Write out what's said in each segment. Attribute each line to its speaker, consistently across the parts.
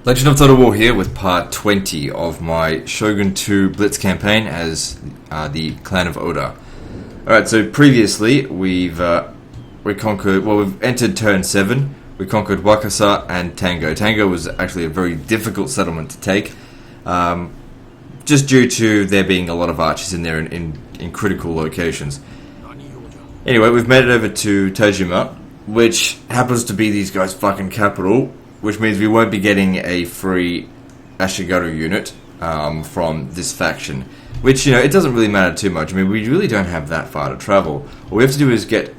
Speaker 1: Legend of Total War here with part 20 of my Shogun 2 Blitz campaign as the Clan of Oda. Alright, so previously we've entered turn 7. We conquered Wakasa and Tango. Tango was actually a very difficult settlement to take, just due to there being a lot of archers in there in critical locations. Anyway, we've made it over to Tojima, which happens to be these guys' fucking capital, which means we won't be getting a free Ashigaru unit from this faction. Which, it doesn't really matter too much. I mean, we really don't have that far to travel. All we have to do is get...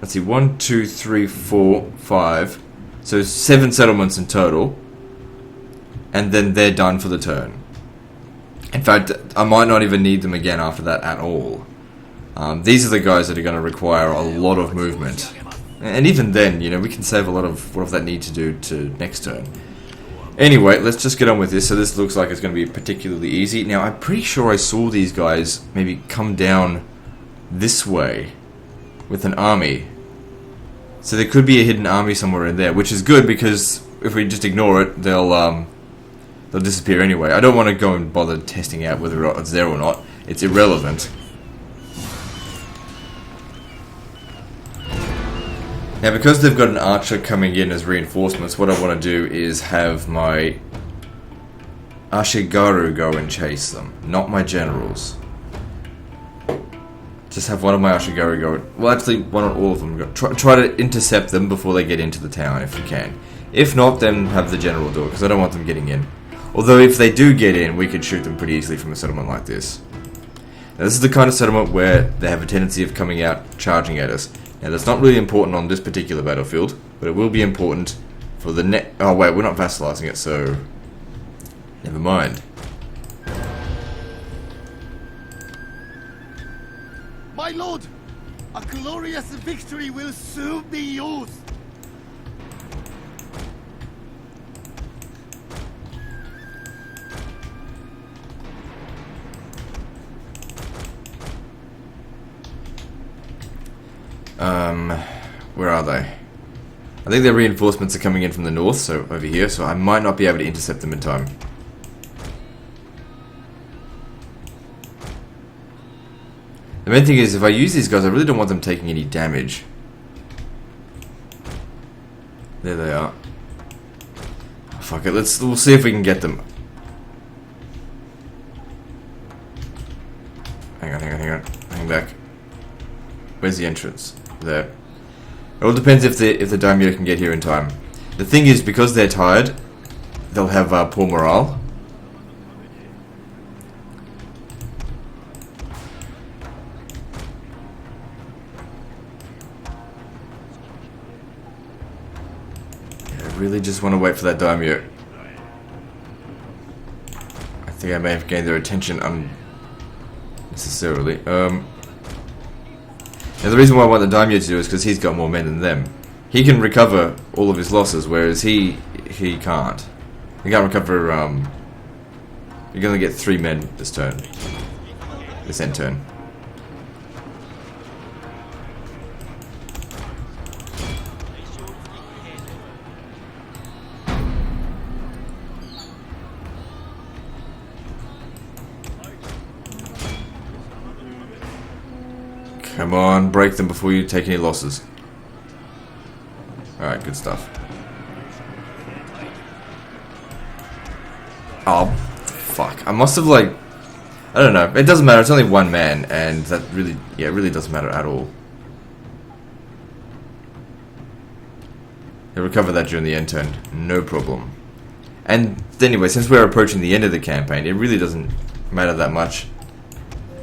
Speaker 1: Let's see, 1, 2, 3, 4, 5. So 7 settlements in total. And then they're done for the turn. In fact, I might not even need them again after that at all. These are the guys that are going to require a lot of movement. And even then, we can save a lot of what that need to do to next turn. Anyway, let's just get on with this. So this looks like it's going to be particularly easy. Now, I'm pretty sure I saw these guys maybe come down this way with an army. So there could be a hidden army somewhere in there, which is good because if we just ignore it, they'll disappear anyway. I don't want to go and bother testing out whether it's there or not. It's irrelevant. Now, because they've got an archer coming in as reinforcements, what I want to do is have my Ashigaru go and chase them, not my generals. Just have one of my Ashigaru go... Well, actually, one or all of them. Try to intercept them before they get into the town, if you can. If not, then have the general do it, because I don't want them getting in. Although, if they do get in, we could shoot them pretty easily from a settlement like this. Now, this is the kind of settlement where they have a tendency of coming out, charging at us. Now, that's not really important on this particular battlefield, but it will be important for the next... Oh, wait, we're not vassalizing it, so... Never mind.
Speaker 2: My lord, a glorious victory will soon be yours.
Speaker 1: Where are they? I think their reinforcements are coming in from the north, so over here, so I might not be able to intercept them in time. The main thing is, if I use these guys, I really don't want them taking any damage. There they are. Oh, fuck it, we'll see if we can get them. Hang on. Hang back. Where's the entrance? There. It all depends if the daimyo can get here in time. The thing is, because they're tired, they'll have poor morale. I really just want to wait for that daimyo. I think I may have gained their attention unnecessarily. Now the reason why I want the daimyo to do is because he's got more men than them. He can recover all of his losses, whereas he can't. He can't recover, you're gonna get 3 men this turn. This end turn. Come on, break them before you take any losses. Alright, good stuff. Oh, fuck. I must have, I don't know. It doesn't matter. It's only 1 man, and that really, it really doesn't matter at all. He'll recover that during the end turn. No problem. And anyway, since we're approaching the end of the campaign, it really doesn't matter that much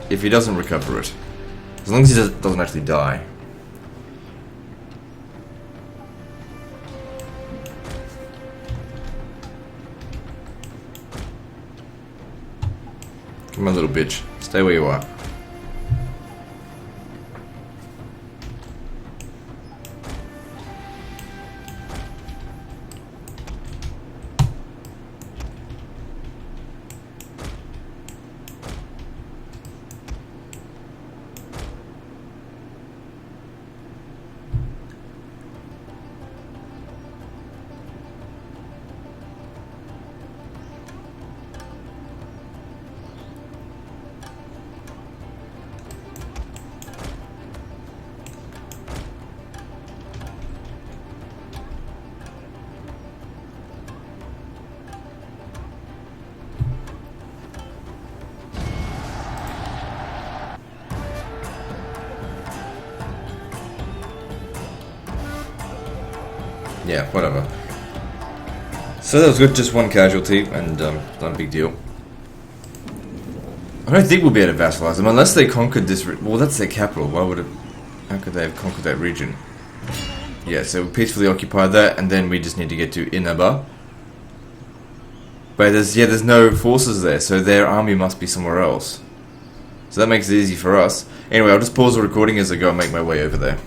Speaker 1: if he doesn't recover it. As long as he doesn't actually die. Come on, little bitch. Stay where you are. Yeah, whatever. So that was good, just one casualty, and not a big deal. I don't think we'll be able to vassalize them unless they conquered this. Well, that's their capital. Why would it? How could they have conquered that region? Yeah, so we peacefully occupy that, and then we just need to get to Inaba. But there's no forces there, so their army must be somewhere else. So that makes it easy for us. Anyway, I'll just pause the recording as I go and make my way over there.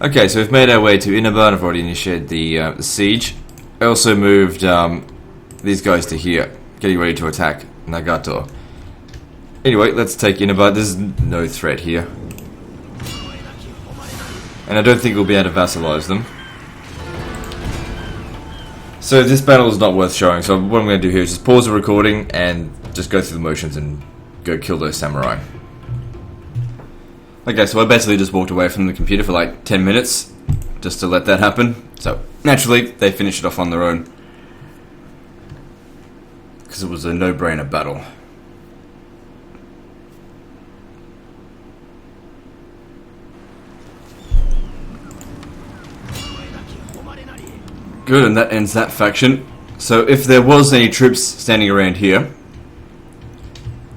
Speaker 1: Okay, so we've made our way to Inaba, and I've already initiated the siege. I also moved these guys to here, getting ready to attack Nagato. Anyway, let's take Inaba. There's no threat here. And I don't think we'll be able to vassalize them. So this battle is not worth showing, so what I'm going to do here is just pause the recording and just go through the motions and go kill those samurai. Okay, so I basically just walked away from the computer for like 10 minutes just to let that happen. So naturally, they finished it off on their own. Because it was a no-brainer battle. Good, and that ends that faction. So if there was any troops standing around here,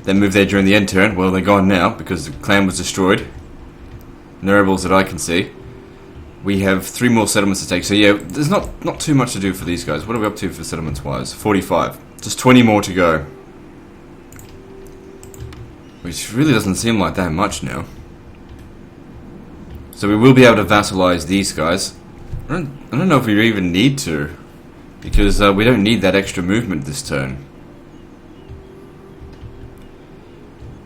Speaker 1: they moved there during the end turn. Well, they're gone now because the clan was destroyed. No rebels that I can see. We have 3 more settlements to take. So yeah, there's not too much to do for these guys. What are we up to for settlements wise? 45. Just 20 more to go. Which really doesn't seem like that much now. So we will be able to vassalize these guys. I don't know if we even need to. Because we don't need that extra movement this turn.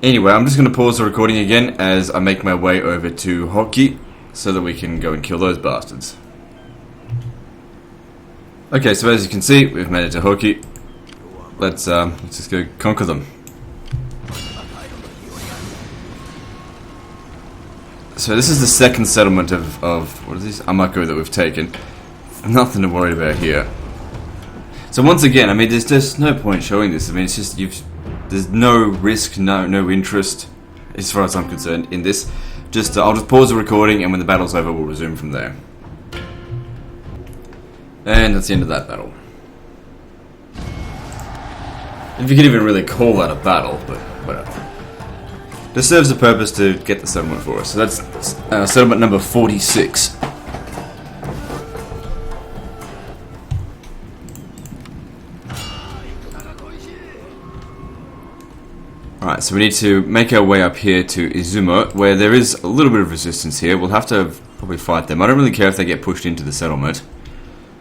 Speaker 1: Anyway, I'm just going to pause the recording again as I make my way over to Hoki so that we can go and kill those bastards. Okay, so as you can see, we've made it to Hoki. Let's just go conquer them. So this is the second settlement of what is this? Amako that we've taken. Nothing to worry about here. So once again, I mean, there's just no point showing this. I mean, it's just there's no risk, no interest, as far as I'm concerned, in this. Just I'll just pause the recording, and when the battle's over, we'll resume from there. And that's the end of that battle. If you could even really call that a battle, but whatever. This serves a purpose to get the settlement for us. So that's settlement number 46. Alright, so we need to make our way up here to Izumo, where there is a little bit of resistance here. We'll have to probably fight them. I don't really care if they get pushed into the settlement.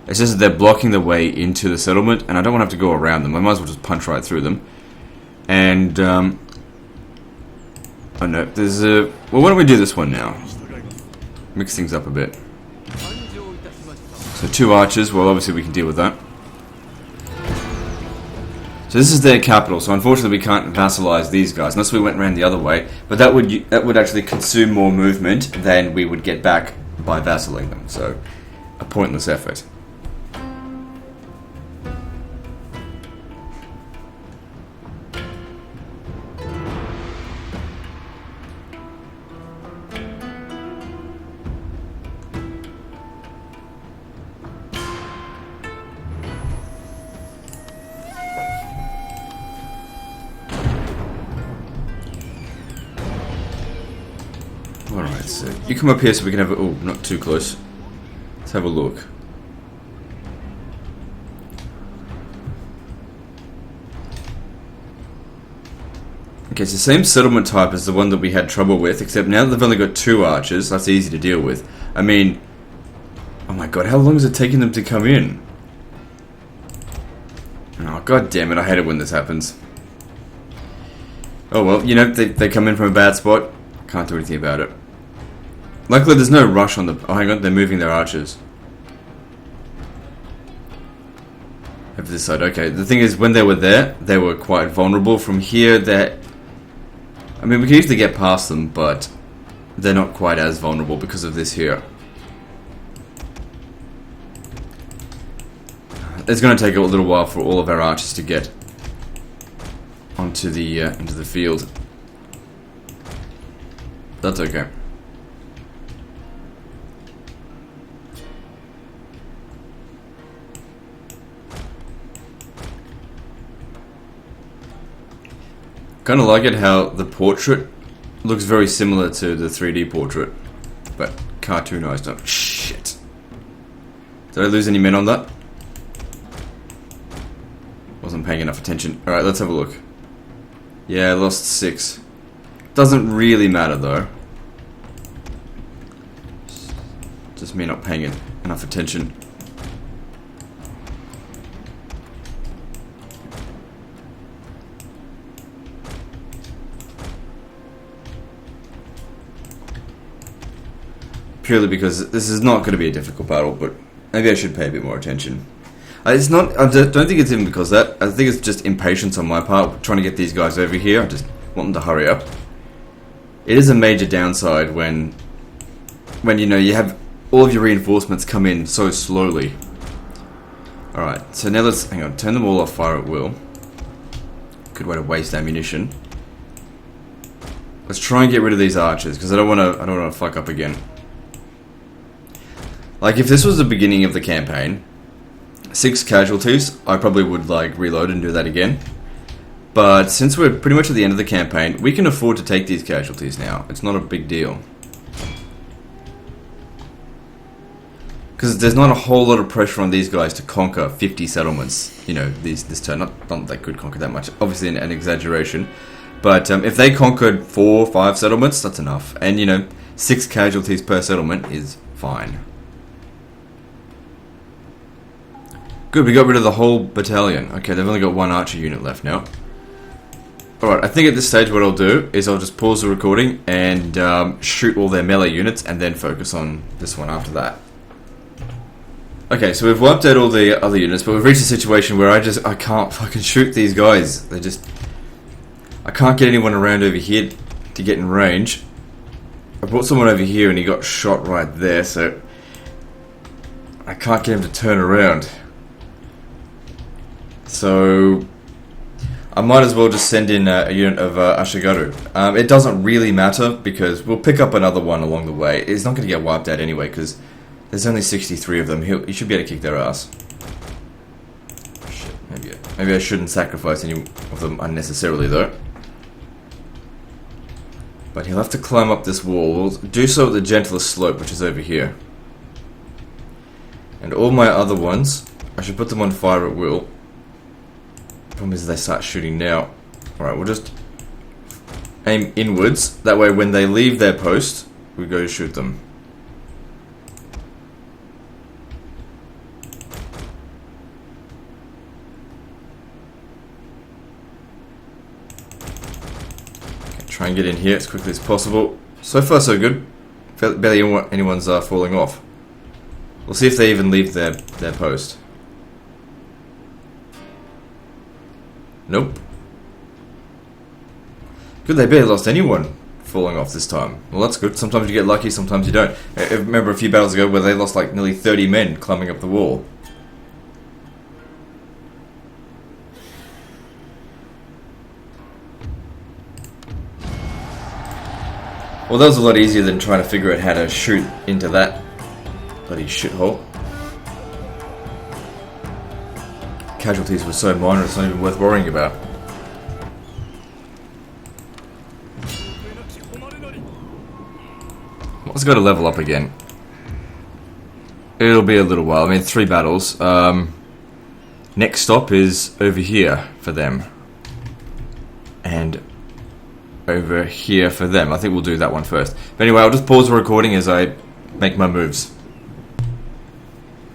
Speaker 1: It's just that they're blocking the way into the settlement, and I don't want to have to go around them. I might as well just punch right through them. And, oh no, there's a... Well, why don't we do this one now? Mix things up a bit. So 2 archers, well obviously we can deal with that. So this is their capital, so unfortunately we can't vassalize these guys, unless we went around the other way. But that would actually consume more movement than we would get back by vassalizing them, so a pointless effort. Alright, so you come up here so we can have a... Oh, not too close. Let's have a look. Okay, it's the same settlement type as the one that we had trouble with, except now that they've only got 2 archers, that's easy to deal with. I mean... Oh my god, how long is it taking them to come in? Oh, god damn it, I hate it when this happens. Oh well, you know, they come in from a bad spot. Can't do anything about it. Luckily there's no rush on the... Oh, hang on, they're moving their archers. Over this side, okay. The thing is, when they were there, they were quite vulnerable. From here, they're... I mean, we can easily get past them, but they're not quite as vulnerable because of this here. It's going to take a little while for all of our archers to get onto the into the field. That's okay. Kind of like it how the portrait looks very similar to the 3D portrait, but cartoonized. Oh, shit. Did I lose any men on that? Wasn't paying enough attention. Alright, let's have a look. Yeah, I lost 6. Doesn't really matter though. Just me not paying enough attention. Purely because this is not going to be a difficult battle, but maybe I should pay a bit more attention. It's not. I don't think it's even because of that. I think it's just impatience on my part, trying to get these guys over here. I just want them to hurry up. It is a major downside when you know you have all of your reinforcements come in so slowly. All right, so now let's hang on. Turn them all off fire at will. Good way to waste ammunition. Let's try and get rid of these archers because I don't want to fuck up again. Like if this was the beginning of the campaign, 6 casualties, I probably would like reload and do that again. But since we're pretty much at the end of the campaign, we can afford to take these casualties now. It's not a big deal. Because there's not a whole lot of pressure on these guys to conquer 50 settlements, you know, this turn. Not that they could conquer that much, obviously an exaggeration. But if they conquered 4 or 5 settlements, that's enough. And, you know, 6 casualties per settlement is fine. Good, we got rid of the whole battalion. Okay, they've only got 1 archer unit left now. Alright, I think at this stage what I'll do is I'll just pause the recording and shoot all their melee units and then focus on this one after that. Okay, so we've wiped out all the other units, but we've reached a situation where I can't fucking shoot these guys. I can't get anyone around over here to get in range. I brought someone over here and he got shot right there, so I can't get him to turn around. So I might as well just send in a unit of Ashigaru. It doesn't really matter because we'll pick up another one along the way. It's not going to get wiped out anyway because there's only 63 of them. He should be able to kick their ass. Shit, maybe I shouldn't sacrifice any of them unnecessarily though. But he'll have to climb up this wall. We'll do so at the gentlest slope, which is over here. And all my other ones, I should put them on fire at will. Problem is they start shooting now. Alright, we'll just aim inwards. That way when they leave their post, we go to shoot them. Okay, try and get in here as quickly as possible. So far so good. Barely anyone's falling off. We'll see if they even leave their post. Nope. Good, they barely lost anyone falling off this time. Well, that's good. Sometimes you get lucky, sometimes you don't. I remember a few battles ago where they lost like nearly 30 men climbing up the wall. Well, that was a lot easier than trying to figure out how to shoot into that bloody shithole. Casualties were so minor it's not even worth worrying about. Let's go to level up again. It'll be a little while. I mean, 3 battles. Next stop is over here for them. And over here for them. I think we'll do that one first. But anyway, I'll just pause the recording as I make my moves.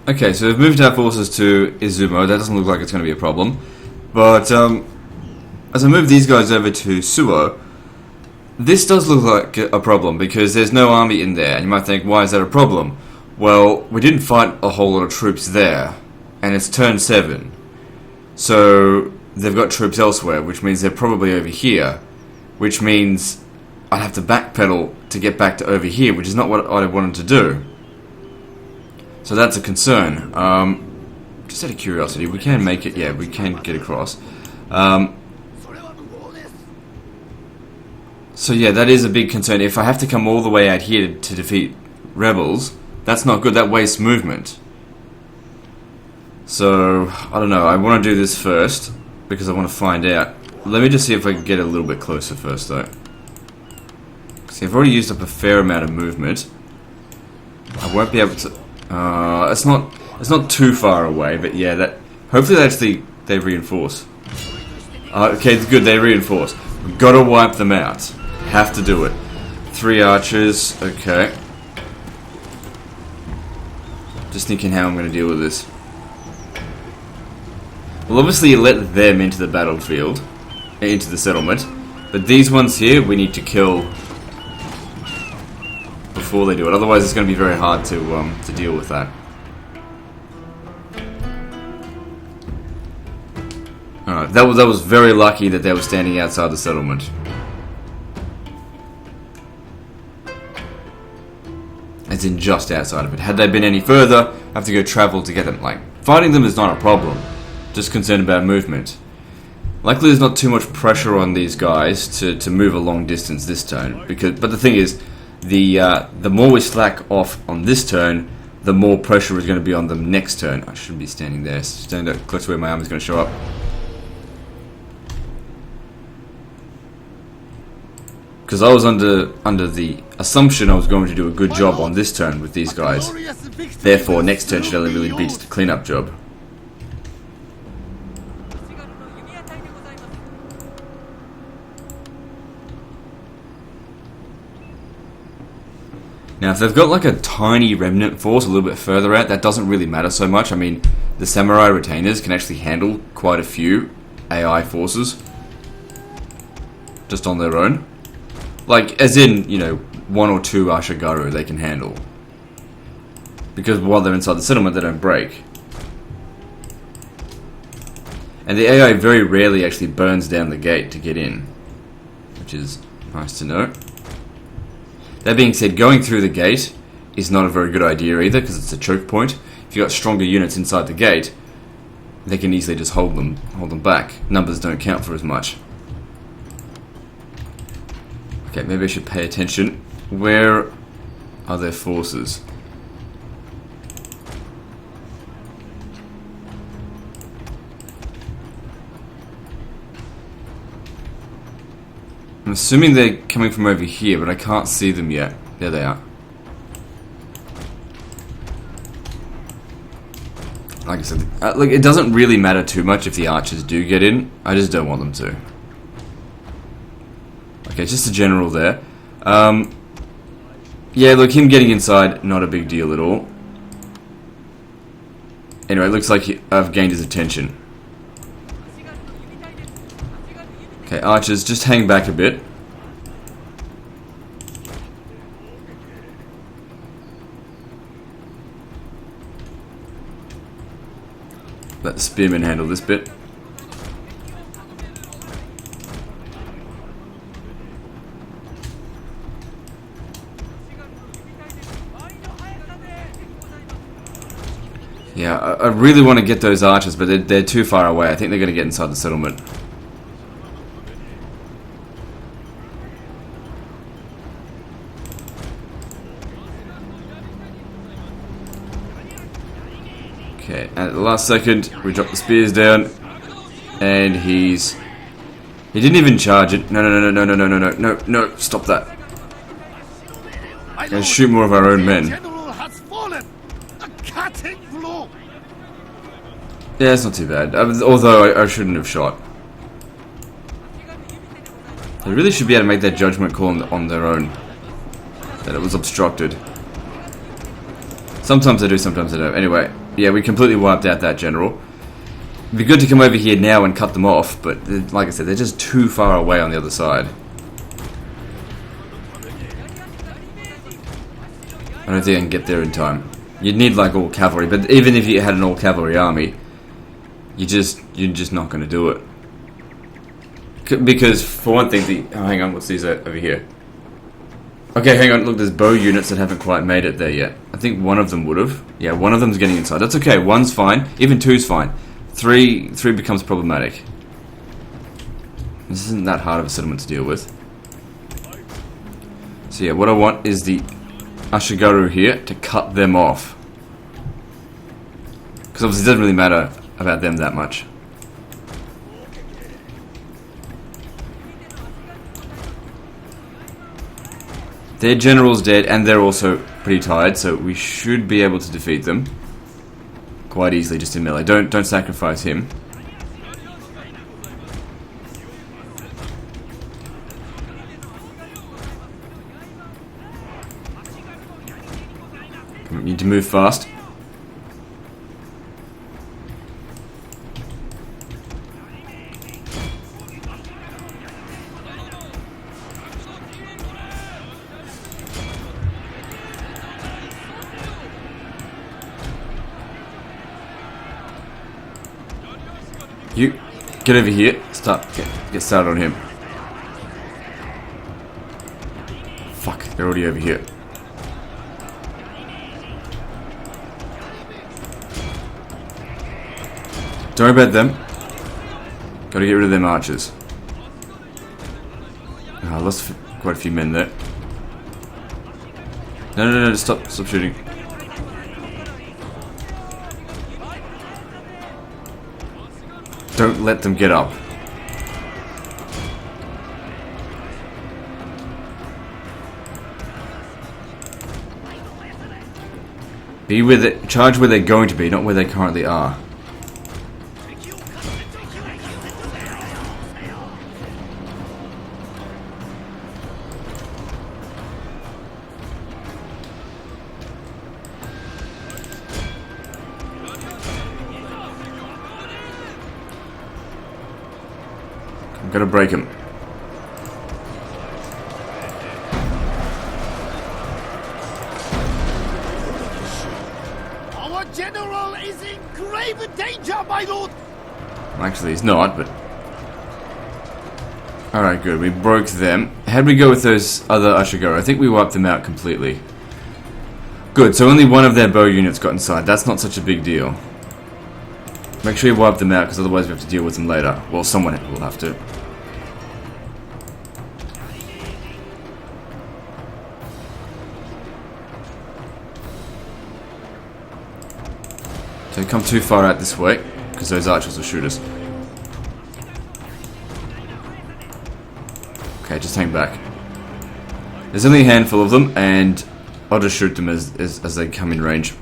Speaker 1: Okay, so we've moved our forces to Izumo. That doesn't look like it's going to be a problem. But as I move these guys over to Suo, this does look like a problem because there's no army in there. And you might think, why is that a problem? Well, we didn't fight a whole lot of troops there. And it's turn 7. So they've got troops elsewhere, which means they're probably over here. Which means I'd have to backpedal to get back to over here, which is not what I wanted to do. So that's a concern. Just out of curiosity, we can make it. Yeah, we can get across. So yeah, that is a big concern. If I have to come all the way out here to defeat rebels, that's not good. That wastes movement. So I don't know. I want to do this first because I want to find out let me just see if I can get a little bit closer first, though. See, I've already used up a fair amount of movement. I won't be able to... it's not too far away, but yeah, that... Hopefully they reinforce. Okay, good, they reinforce. We've got to wipe them out. Have to do it. 3 archers, okay. Just thinking how I'm going to deal with this. Well, obviously you let them into the battlefield, into the settlement, but these ones here we need to kill before they do it. Otherwise, it's going to be very hard to deal with that. Alright, that was very lucky that they were standing outside the settlement. As in just outside of it. Had they been any further, I have to go travel to get them. Like, fighting them is not a problem. Just concerned about movement. Luckily there's not too much pressure on these guys to move a long distance this turn. But the thing is, the more we slack off on this turn, the more pressure is going to be on them next turn. I shouldn't be standing there. Stand up close to where my arm is going to show up. Because I was under the assumption I was going to do a good job on this turn with these guys. Therefore, next turn should only really be just a cleanup job. Now, if they've got like a tiny remnant force a little bit further out, that doesn't really matter so much. I mean, the samurai retainers can actually handle quite a few AI forces just on their own. Like, as in, you know, 1 or 2 Ashigaru they can handle. Because while they're inside the settlement, they don't break. And the AI very rarely actually burns down the gate to get in. Which is nice to know. That being said, going through the gate is not a very good idea either, because it's a choke point. If you've got stronger units inside the gate, they can easily just hold them back. Numbers don't count for as much. Okay, maybe I should pay attention. Where are their forces? I'm assuming they're coming from over here, but I can't see them yet. There they are. Like I said, look, it doesn't really matter too much if the archers do get in. I just don't want them to. Okay, just a general there. Yeah, look, him getting inside, not a big deal at all. Anyway, it looks like I've gained his attention. Okay, archers, just hang back a bit. Let the spearmen handle this bit. Yeah, I really want to get those archers, but they're too far away. I think they're going to get inside the settlement. Okay, and at the last second, we drop the spears down, and he didn't even charge it. No, stop that. Let's shoot more of our own men. Yeah, it's not too bad. Although I shouldn't have shot. They really should be able to make that judgment call on their own. That it was obstructed. Sometimes they do, sometimes they don't. Anyway, yeah, we completely wiped out that general. It'd be good to come over here now and cut them off, but like I said, they're just too far away on the other side. I don't think I can get there in time. You'd need like all cavalry, but even if you had an all cavalry army, you're just not going to do it. Because for one thing, oh, hang on, what's these over here? Okay, hang on, look, there's bow units that haven't quite made it there yet. I think one of them would have. Yeah, one of them's getting inside. That's okay, 1's fine, even 2's fine. 3 becomes problematic. This isn't that hard of a settlement to deal with. So yeah, what I want is the Ashigaru here to cut them off. Because obviously it doesn't really matter about them that much. Their general's dead, and they're also pretty tired, so we should be able to defeat them quite easily just in melee. Don't sacrifice him. We need to move fast. You get over here. Get started on him. Fuck, they're already over here. Don't worry about them. Gotta get rid of them archers. Oh, I lost quite a few men there. No, stop shooting. Don't let them get up. Be with it. Charge where they're going to be, not where they currently are. I'm gonna break him.
Speaker 2: Our general is in grave danger, my lord.
Speaker 1: Actually, he's not, but... Alright, good. We broke them. How'd we go with those other Ashigoro? I think we wiped them out completely. Good, so only one of their bow units got inside. That's not such a big deal. Make sure you wipe them out, because otherwise we have to deal with them later. Well, someone will have to. Don't come too far out this way, because those archers will shoot us. Okay, just hang back. There's only a handful of them, and I'll just shoot them as they come in range.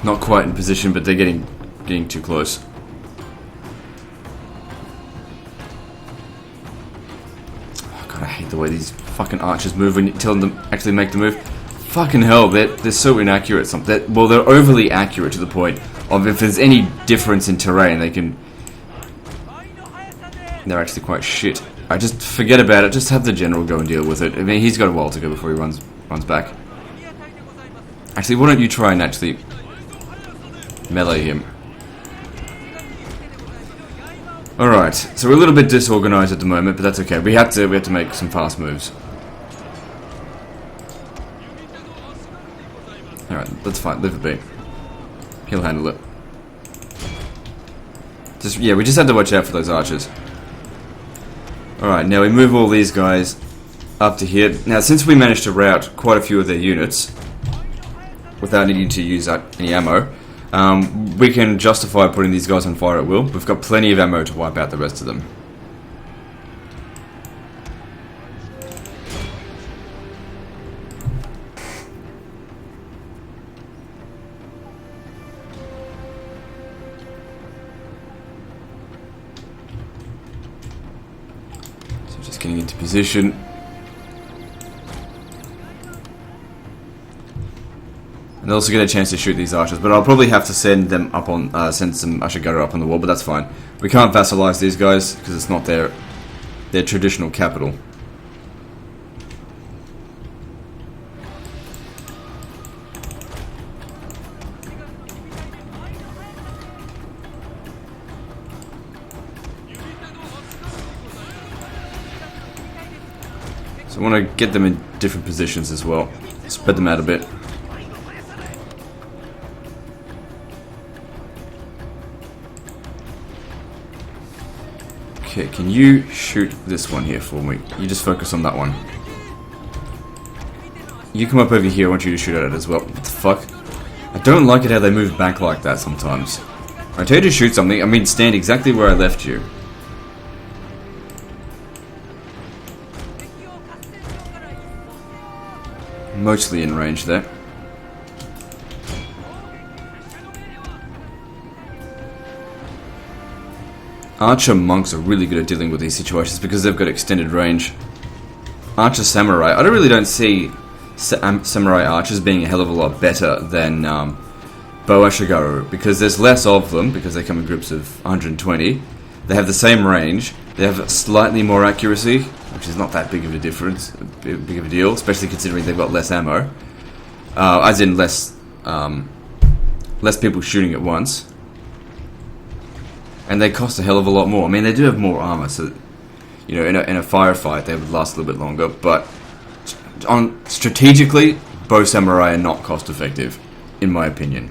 Speaker 1: Not quite in position, but they're getting too close. God, I hate the way these fucking archers move when you tell them to actually make the move. Fucking hell, they're so inaccurate. Well, they're overly accurate to the point of if there's any difference in terrain, they're actually quite shit. I just forget about it. Just have the general go and deal with it. I mean, he's got a while to go before he runs back. Actually, why don't you try and actually melee him? Alright, so we're a little bit disorganized at the moment, but that's okay. We have to make some fast moves. Alright, that's fine. Leave it be. He'll handle it. We just have to watch out for those archers. Alright, now we move all these guys up to here. Now, since we managed to rout quite a few of their units without needing to use any ammo, we can justify putting these guys on fire at will. We've got plenty of ammo to wipe out the rest of them. So just getting into position. And also get a chance to shoot these archers, but I'll probably have to send them up on, send some Ashigoro up on the wall, but that's fine. We can't vassalize these guys because it's not their traditional capital. So I want to get them in different positions as well. Spread them out a bit. Okay, can you shoot this one here for me? You just focus on that one. You come up over here, I want you to shoot at it as well. What the fuck? I don't like it how they move back like that sometimes. I tell you to shoot something, I mean stand exactly where I left you. Mostly in range there. Archer monks are really good at dealing with these situations because they've got extended range. Archer samurai, I don't see samurai archers being a hell of a lot better than bow ashigaru because there's less of them because they come in groups of 120. They have the same range. They have slightly more accuracy, which is not that big of a difference, big of a deal, especially considering they've got less ammo, as in less people shooting at once. And they cost a hell of a lot more. I mean, they do have more armor, so you know, in a firefight they would last a little bit longer. But strategically, bow samurai are not cost effective, in my opinion.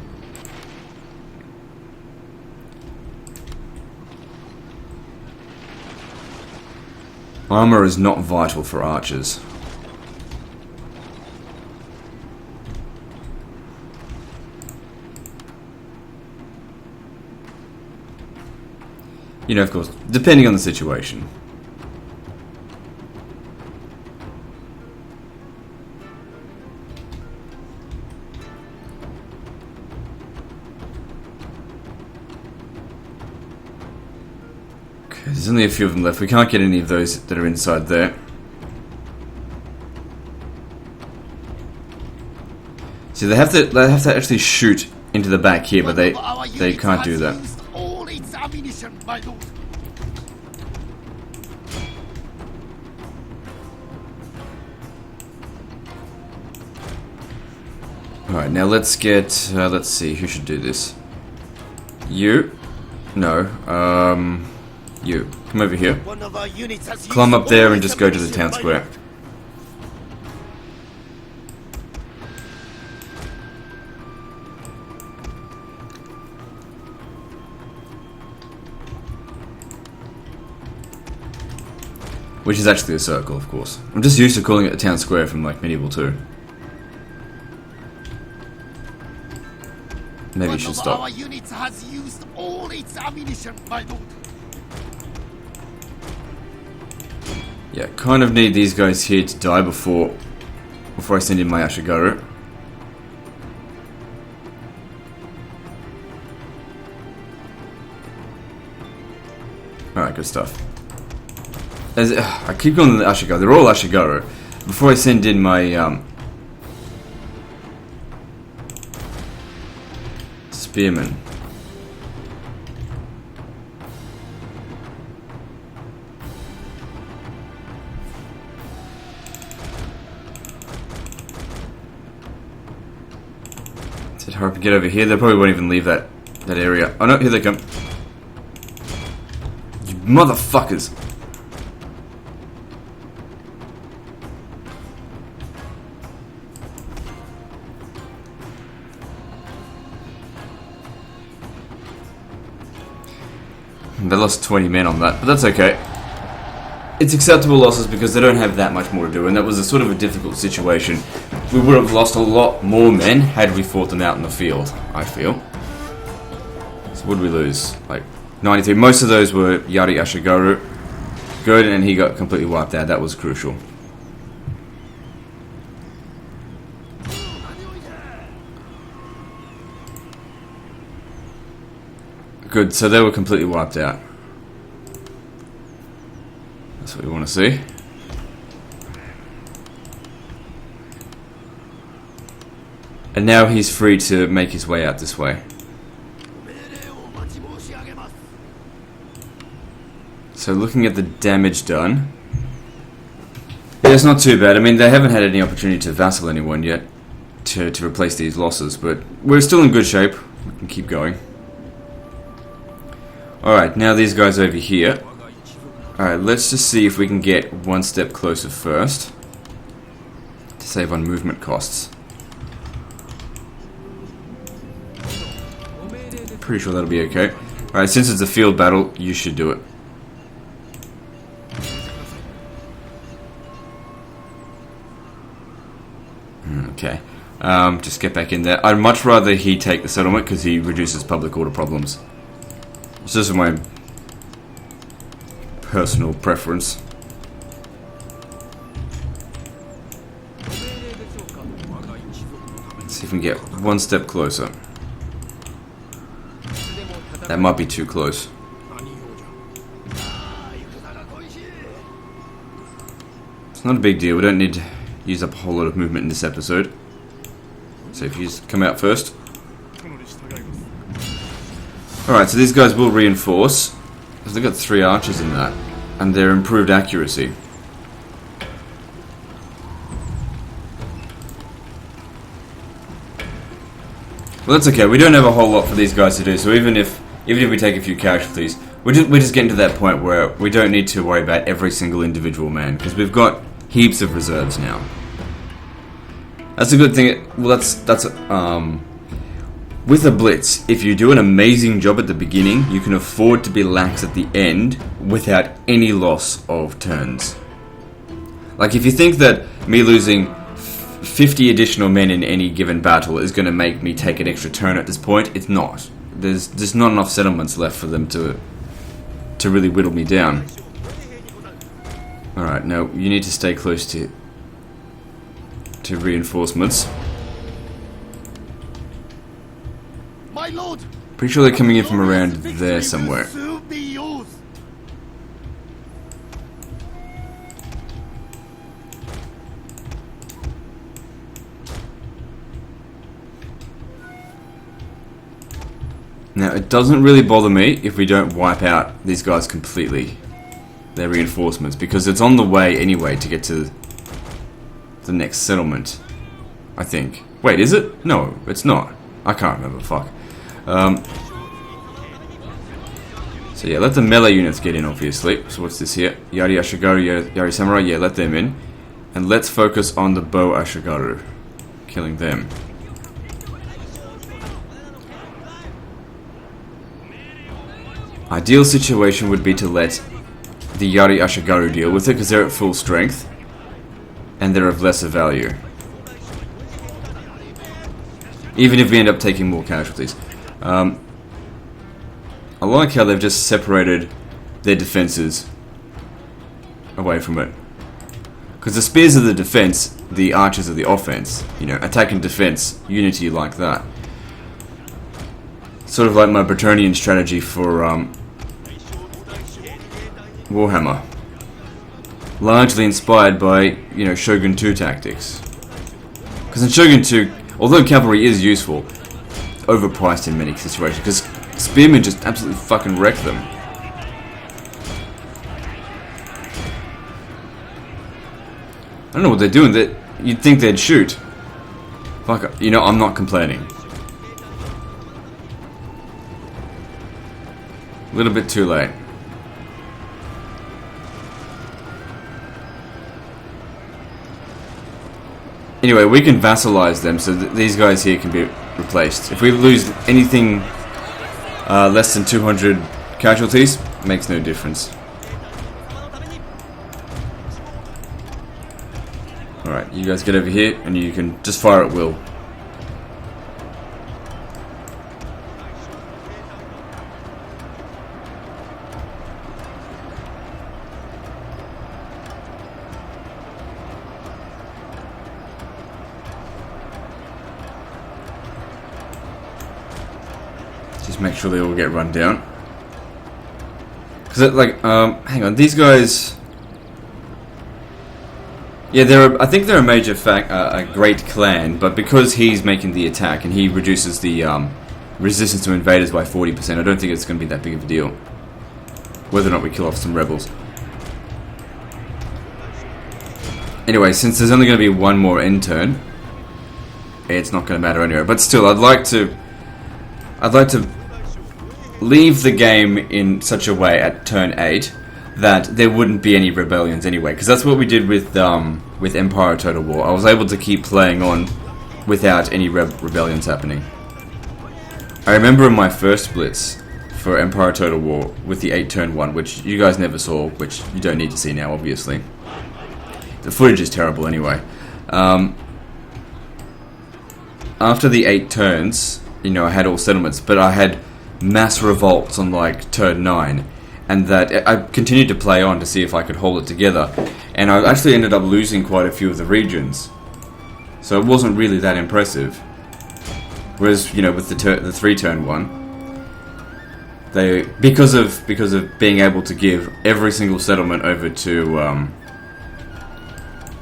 Speaker 1: Armor is not vital for archers. You know, of course, depending on the situation. Okay, there's only a few of them left. We can't get any of those that are inside there. See, they have to actually shoot into the back here, but they can't do that.
Speaker 2: My lord.
Speaker 1: Alright, now let's get, let's see, who should do this? You? No, you. Come over here. Climb up there and just go to the town square. Which is actually a circle, of course. I'm just used to calling it a town square from like Medieval 2. Maybe you should stop.
Speaker 2: Our unit has used all its ammunition, my lord.
Speaker 1: Yeah, kind of need these guys here to die before I send in my Ashigaru. Alright, good stuff. I keep calling them Ashigaru. They're all Ashigaru. Before I send in my spearmen. Said hurry up and get over here. They probably won't even leave that area. Oh no, here they come. You motherfuckers. They lost 20 men on that, but that's okay. It's acceptable losses because they don't have that much more to do, and that was a sort of a difficult situation. We would have lost a lot more men had we fought them out in the field, I feel. So what did we lose? Like 93. Most of those were Yari Ashigaru. Good, and he got completely wiped out. That was crucial. Good, so they were completely wiped out. That's what we want to see. And now he's free to make his way out this way. So looking at the damage done, yeah, it's not too bad. I mean, they haven't had any opportunity to vassal anyone yet to replace these losses, but we're still in good shape. We can keep going. Alright, now these guys over here. Alright, let's just see if we can get one step closer first to save on movement costs. Pretty sure that'll be okay. Alright, since it's a field battle, you should do it. Okay. Just get back in there. I'd much rather he take the settlement because he reduces public order problems. It's just my personal preference. Let's see if we can get one step closer. That might be too close. It's not a big deal. We don't need to use up a whole lot of movement in this episode. So if you just come out first. Alright, so these guys will reinforce. Because they've got 3 archers in that. And they're improved accuracy. Well, that's okay. We don't have a whole lot for these guys to do. So even if we take a few casualties, we're just getting to that point where we don't need to worry about every single individual man. Because we've got heaps of reserves now. That's a good thing. Well, that's with a Blitz, if you do an amazing job at the beginning, you can afford to be lax at the end without any loss of turns. Like, if you think that me losing 50 additional men in any given battle is going to make me take an extra turn at this point, it's not. There's just not enough settlements left for them to really whittle me down. Alright, no, you need to stay close to reinforcements.
Speaker 2: My lord,
Speaker 1: Pretty sure they're coming in from around there somewhere. Now, it doesn't really bother me if we don't wipe out these guys completely, their reinforcements, because it's on the way anyway to get to the next settlement, I think. Wait, is it? No, it's not. I can't remember, fuck. So yeah, let the melee units get in, obviously. So what's this here? Yari Ashigaru, Yari Samurai, yeah, let them in. And let's focus on the Bow Ashigaru, killing them. Ideal situation would be to let the Yari Ashigaru deal with it, because they're at full strength. And they're of lesser value. Even if we end up taking more casualties. I like how they've just separated their defenses away from it. Because the spears are the defense, the archers are the offense. You know, attack and defense, unity like that. Sort of like my Bretonnian strategy for Warhammer. Largely inspired by, you know, Shogun 2 tactics. Because in Shogun 2, although cavalry is useful, overpriced in many situations, because spearmen just absolutely fucking wreck them. I don't know what they're doing. You'd think they'd shoot. Fuck, you know, I'm not complaining. A little bit too late. Anyway, we can vassalize them so that these guys here can be replaced. If we lose anything less than 200 casualties, makes no difference. Alright, you guys get over here and you can just fire at will. Just make sure they all get run down. Because, like, hang on, these guys... Yeah, I think they're a major a great clan, but because he's making the attack and he reduces the resistance to invaders by 40%, I don't think it's going to be that big of a deal. Whether or not we kill off some rebels. Anyway, since there's only going to be one more end turn, it's not going to matter anyway. But still, I'd like to leave the game in such a way at turn 8 that there wouldn't be any rebellions anyway, because that's what we did with Empire Total War. I was able to keep playing on without any rebellions happening. I remember in my first Blitz for Empire Total War with the 8 turn 1, which you guys never saw, which you don't need to see now, obviously. The footage is terrible anyway. after the 8 turns, you know, I had all settlements, but I had mass revolts on like turn 9, and that I continued to play on to see if I could hold it together, and I actually ended up losing quite a few of the regions, so it wasn't really that impressive. Whereas, you know, with the 3 turn one, they because of being able to give every single settlement over to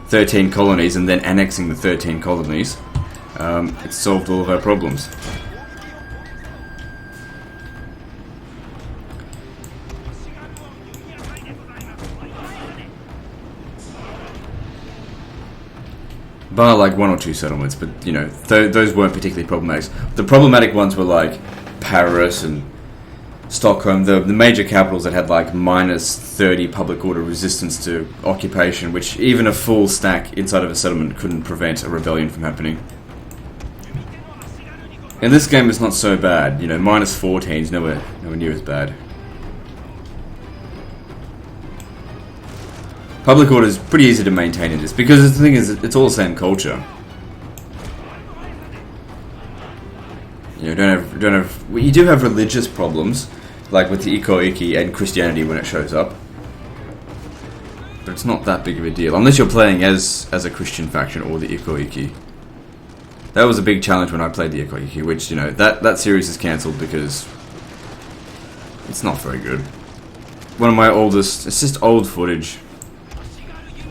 Speaker 1: 13 colonies and then annexing the 13 colonies, it solved all of our problems. Bar like 1 or 2 settlements, but you know, those weren't particularly problematic. The problematic ones were like Paris and Stockholm, the major capitals that had like minus 30 public order resistance to occupation, which even a full stack inside of a settlement couldn't prevent a rebellion from happening. And this game is not so bad, you know, minus 14 is nowhere near as bad. Public order is pretty easy to maintain in this, because the thing is, it's all the same culture. You know, you do have religious problems, like with the Ikoiki and Christianity when it shows up. But it's not that big of a deal, unless you're playing as a Christian faction or the Ikoiki. That was a big challenge when I played the Ikoiki, which, you know, that series is cancelled because it's not very good. One of my oldest, it's just old footage.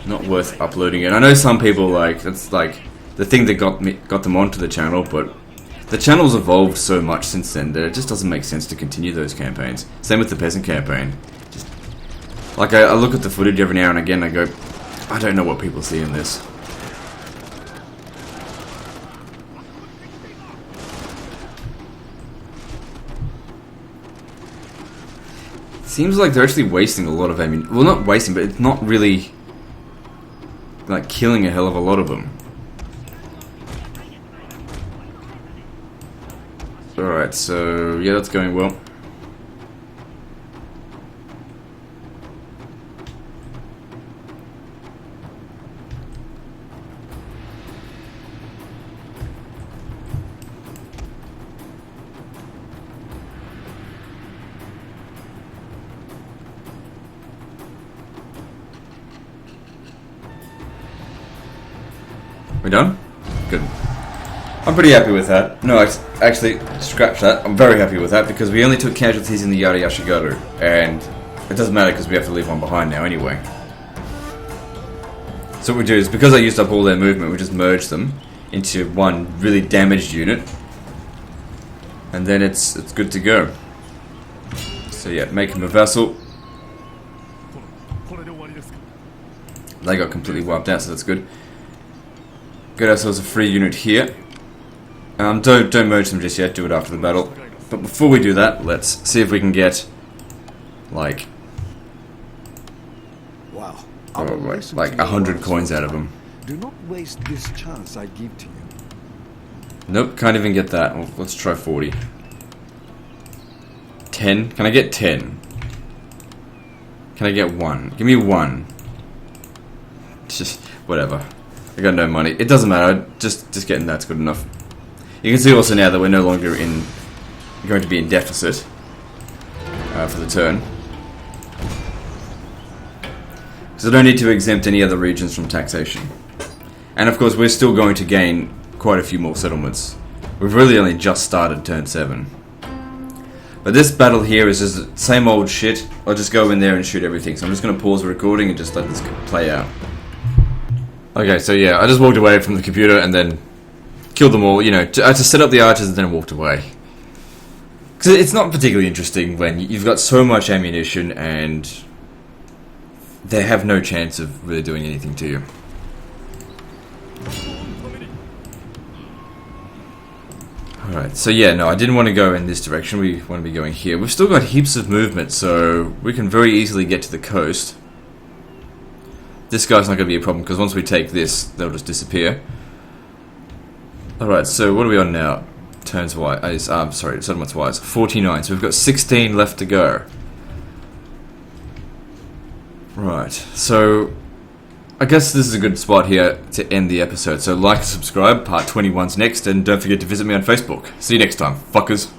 Speaker 1: Not worth uploading it. I know some people like, it's like the thing that got them onto the channel, but the channel's evolved so much since then that it just doesn't make sense to continue those campaigns. Same with the peasant campaign. Just like I look at the footage every now and again and I go, I don't know what people see in this. Seems like they're actually wasting a lot of ammunition. Well, not wasting, but it's not really like killing a hell of a lot of them. Alright, so yeah, that's going well. We done? Good. I'm pretty happy with that. No, actually, scratch that. I'm very happy with that because we only took casualties in the Yara Yashigaru, and it doesn't matter because we have to leave one behind now anyway. So what we do is, because I used up all their movement, we just merge them into one really damaged unit, and then it's good to go. So yeah, make him a vassal. They got completely wiped out, so that's good. Get ourselves a free unit here. Don't merge them just yet, do it after the battle. But before we do that, let's see if we can get like like 100 coins out of them.
Speaker 3: Do not waste this chance I give to you.
Speaker 1: Nope, can't even get that. Well, let's try 40. 10? Can I get 10? Can I get 1? Give me 1. It's just whatever. I got no money. It doesn't matter. Just getting that's good enough. You can see also now that we're no longer going to be in deficit for the turn, because I don't need to exempt any other regions from taxation. And of course, we're still going to gain quite a few more settlements. We've really only just started turn 7. But this battle here is just the same old shit. I'll just go in there and shoot everything. So I'm just going to pause the recording and just let this play out. Okay, so yeah, I just walked away from the computer and then killed them all, you know, I just set up the archers and then walked away. Because it's not particularly interesting when you've got so much ammunition and they have no chance of really doing anything to you. Alright, so yeah, no, I didn't want to go in this direction, we want to be going here. We've still got heaps of movement, so we can very easily get to the coast. This guy's not going to be a problem, because once we take this, they'll just disappear. Alright, so what are we on now? Turns wise, sorry, settlements wise. 49, so we've got 16 left to go. Right, so I guess this is a good spot here to end the episode. So like and subscribe. Part 21's next, and don't forget to visit me on Facebook. See you next time, fuckers.